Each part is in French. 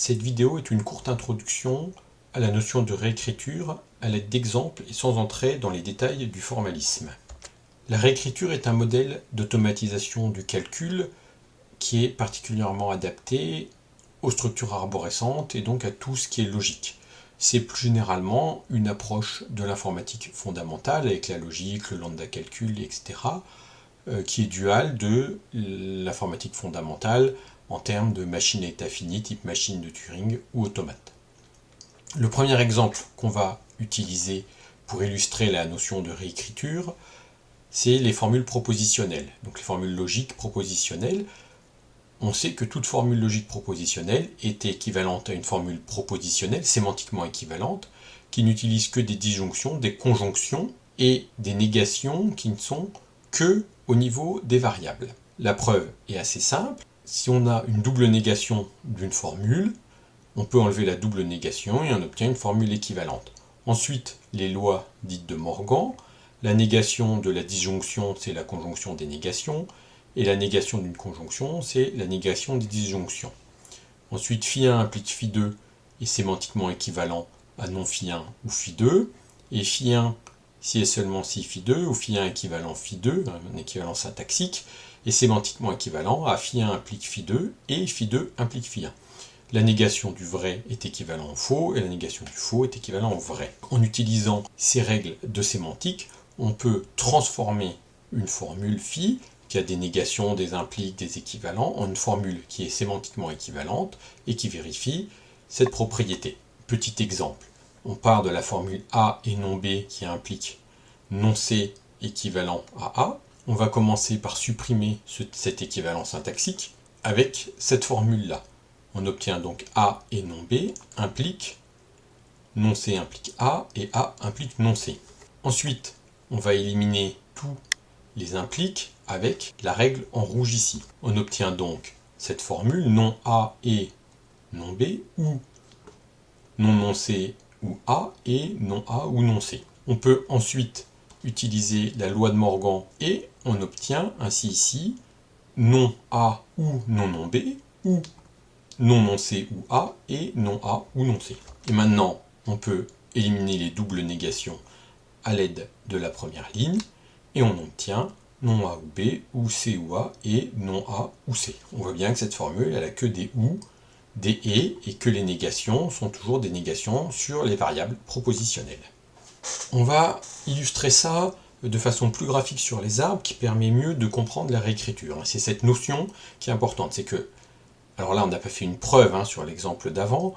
Cette vidéo est une courte introduction à la notion de réécriture à l'aide d'exemples et sans entrer dans les détails du formalisme. La réécriture est un modèle d'automatisation du calcul qui est particulièrement adapté aux structures arborescentes et donc à tout ce qui est logique. C'est plus généralement une approche de l'informatique fondamentale avec la logique, le lambda calcul, etc., qui est duale de l'informatique fondamentale en termes de machine à état fini, type machine de Turing ou automate. Le premier exemple qu'on va utiliser pour illustrer la notion de réécriture, c'est les formules propositionnelles. Donc les formules logiques propositionnelles. On sait que toute formule logique propositionnelle est équivalente à une formule propositionnelle, sémantiquement équivalente, qui n'utilise que des disjonctions, des conjonctions et des négations qui ne sont que au niveau des variables. La preuve est assez simple. Si on a une double négation d'une formule, on peut enlever la double négation et on obtient une formule équivalente. Ensuite, les lois dites de Morgan. La négation de la disjonction, c'est la conjonction des négations. Et la négation d'une conjonction, c'est la négation des disjonctions. Ensuite, phi1 implique phi2 est sémantiquement équivalent à non phi1 ou phi2. Et phi1, si et seulement si phi2, ou phi1 équivalent phi2, un équivalent syntaxique, est sémantiquement équivalent à phi1 implique phi2 et phi2 implique phi1. La négation du vrai est équivalent au faux et la négation du faux est équivalent au vrai. En utilisant ces règles de sémantique, on peut transformer une formule phi qui a des négations, des impliques, des équivalents, en une formule qui est sémantiquement équivalente et qui vérifie cette propriété. Petit exemple, on part de la formule A et non B qui implique non C équivalent à A. On va commencer par supprimer cet équivalent syntaxique avec cette formule-là. On obtient donc A et non B implique non C implique A et A implique non C. Ensuite, on va éliminer tous les impliques avec la règle en rouge ici. On obtient donc cette formule non A et non B ou non C ou A et non A ou non C. On peut ensuite utiliser la loi de Morgan et on obtient ainsi ici non A ou non B ou non C ou A et non A ou non C. Et maintenant, on peut éliminer les doubles négations à l'aide de la première ligne et on obtient non A ou B ou C ou A et non A ou C. On voit bien que cette formule, elle a que des ou, des et que les négations sont toujours des négations sur les variables propositionnelles. On va illustrer ça de façon plus graphique sur les arbres qui permet mieux de comprendre la réécriture. C'est cette notion qui est importante, c'est que, alors là on n'a pas fait une preuve sur l'exemple d'avant,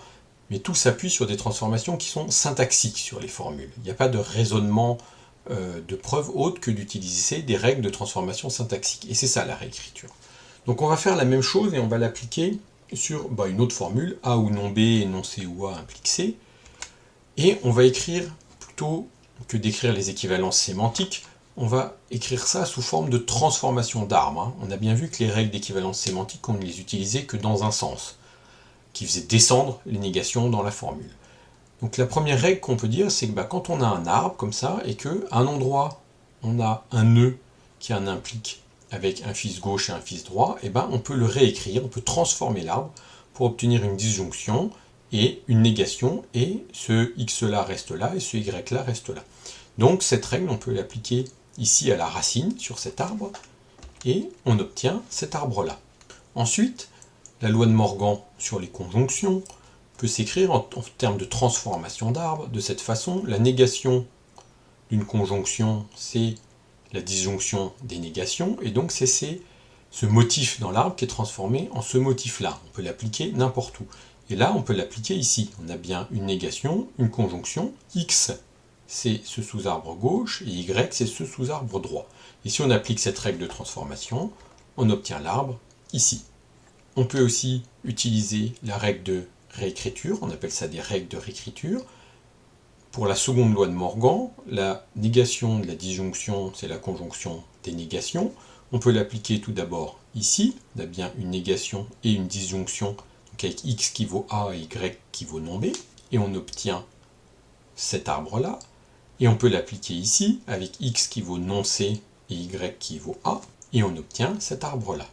mais tout s'appuie sur des transformations qui sont syntaxiques sur les formules. Il n'y a pas de raisonnement de preuve autre que d'utiliser des règles de transformation syntaxique. Et c'est ça la réécriture. Donc on va faire la même chose et on va l'appliquer sur une autre formule, A ou non B et non C ou A implique C. Et on va écrire, plutôt que d'écrire les équivalences sémantiques, on va écrire ça sous forme de transformation d'arbre. On a bien vu que les règles d'équivalence sémantique, on ne les utilisait que dans un sens, qui faisait descendre les négations dans la formule. Donc la première règle qu'on peut dire, c'est que quand on a un arbre comme ça, et qu'à un endroit, on a un nœud qui a un implique avec un fils gauche et un fils droit, on peut le réécrire, on peut transformer l'arbre pour obtenir une disjonction et une négation, et ce x-là reste là, et ce y-là reste là. Donc cette règle, on peut l'appliquer ici à la racine, sur cet arbre, et on obtient cet arbre-là. Ensuite, la loi de Morgan sur les conjonctions peut s'écrire en termes de transformation d'arbre. De cette façon, la négation d'une conjonction, c'est la disjonction des négations, et donc c'est ce motif dans l'arbre qui est transformé en ce motif-là. On peut l'appliquer n'importe où. Et là, on peut l'appliquer ici. On a bien une négation, une conjonction. X, c'est ce sous-arbre gauche, et Y, c'est ce sous-arbre droit. Et si on applique cette règle de transformation, on obtient l'arbre ici. On peut aussi utiliser la règle de réécriture, on appelle ça des règles de réécriture. Pour la seconde loi de Morgan, la négation de la disjonction, c'est la conjonction des négations. On peut l'appliquer tout d'abord ici, on a bien une négation et une disjonction, donc avec x qui vaut a et y qui vaut non b, et on obtient cet arbre-là. Et on peut l'appliquer ici, avec x qui vaut non c et y qui vaut a, et on obtient cet arbre-là.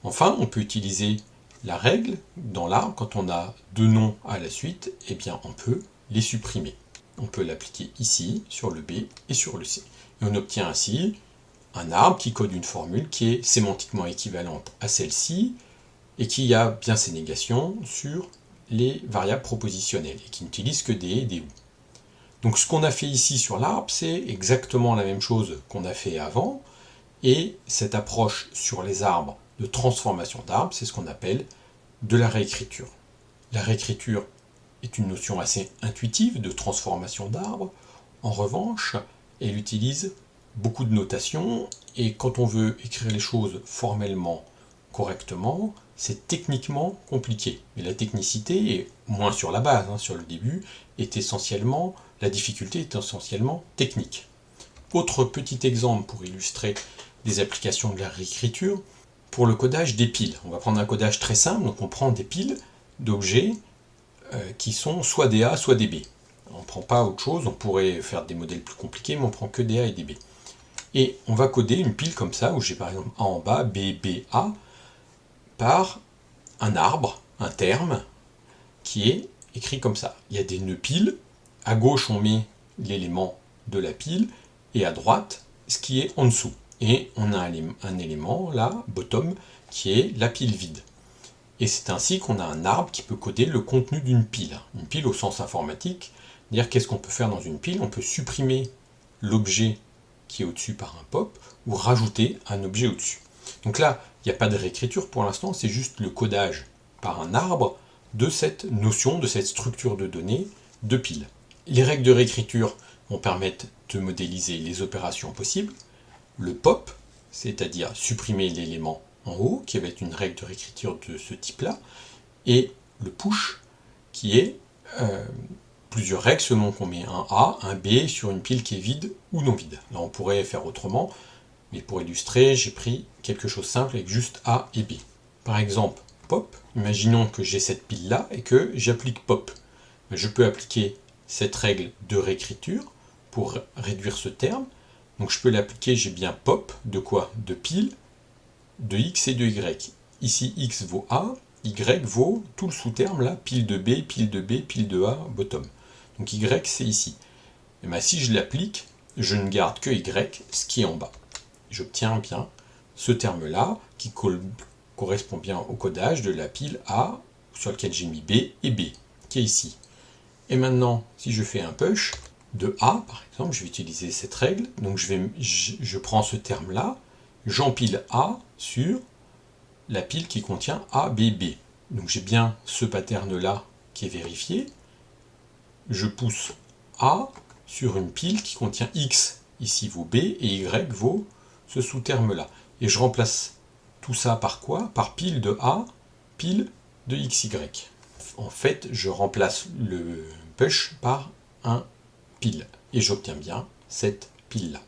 Enfin, on peut utiliser La règle, dans l'arbre, quand on a deux noms à la suite, eh bien on peut les supprimer. On peut l'appliquer ici, sur le B et sur le C. Et on obtient ainsi un arbre qui code une formule qui est sémantiquement équivalente à celle-ci et qui a bien ses négations sur les variables propositionnelles et qui n'utilise que des et des ou. Donc ce qu'on a fait ici sur l'arbre, c'est exactement la même chose qu'on a fait avant, et cette approche sur les arbres de transformation d'arbres, c'est ce qu'on appelle de la réécriture. La réécriture est une notion assez intuitive de transformation d'arbres. En revanche, elle utilise beaucoup de notations, et quand on veut écrire les choses formellement correctement, c'est techniquement compliqué. Mais la technicité, est moins sur la base, sur le début, la difficulté est essentiellement technique. Autre petit exemple pour illustrer des applications de la réécriture, pour le codage des piles. On va prendre un codage très simple, donc on prend des piles d'objets qui sont soit des A, soit des B. On ne prend pas autre chose, on pourrait faire des modèles plus compliqués, mais on prend que des A et des B. Et on va coder une pile comme ça, où j'ai par exemple A en bas, B, B, A, par un arbre, un terme, qui est écrit comme ça. Il y a des nœuds piles, à gauche on met l'élément de la pile, et à droite, ce qui est en dessous. Et on a un élément, là, bottom, qui est la pile vide. Et c'est ainsi qu'on a un arbre qui peut coder le contenu d'une pile. Une pile au sens informatique, c'est-à-dire qu'est-ce qu'on peut faire dans une pile? On peut supprimer l'objet qui est au-dessus par un pop, ou rajouter un objet au-dessus. Donc là, il n'y a pas de réécriture pour l'instant, c'est juste le codage par un arbre de cette notion, de cette structure de données de pile. Les règles de réécriture vont permettre de modéliser les opérations possibles. Le pop, c'est-à-dire supprimer l'élément en haut, qui va être une règle de réécriture de ce type-là, et le push, qui est plusieurs règles selon qu'on met un A, un B sur une pile qui est vide ou non vide. Là, on pourrait faire autrement, mais pour illustrer, j'ai pris quelque chose de simple avec juste A et B. Par exemple, pop, imaginons que j'ai cette pile-là et que j'applique pop. Je peux appliquer cette règle de réécriture pour réduire ce terme. Donc je peux l'appliquer, j'ai bien pop, de quoi? De pile, de x et de y. Ici, x vaut A, y vaut tout le sous-terme là, pile de B, pile de B, pile de A, bottom. Donc y c'est ici. Et bien, si je l'applique, je ne garde que y, ce qui est en bas. J'obtiens bien ce terme-là qui correspond bien au codage de la pile A sur lequel j'ai mis B et B, qui est ici. Et maintenant, si je fais un push de A, par exemple, je vais utiliser cette règle. Donc je prends ce terme-là, j'empile A sur la pile qui contient A, B, B. Donc j'ai bien ce pattern-là qui est vérifié. Je pousse A sur une pile qui contient X, ici vaut B, et Y vaut ce sous-terme-là. Et je remplace tout ça par quoi? Par pile de A, pile de XY. En fait, je remplace le push par un pile. Et j'obtiens bien cette pile-là.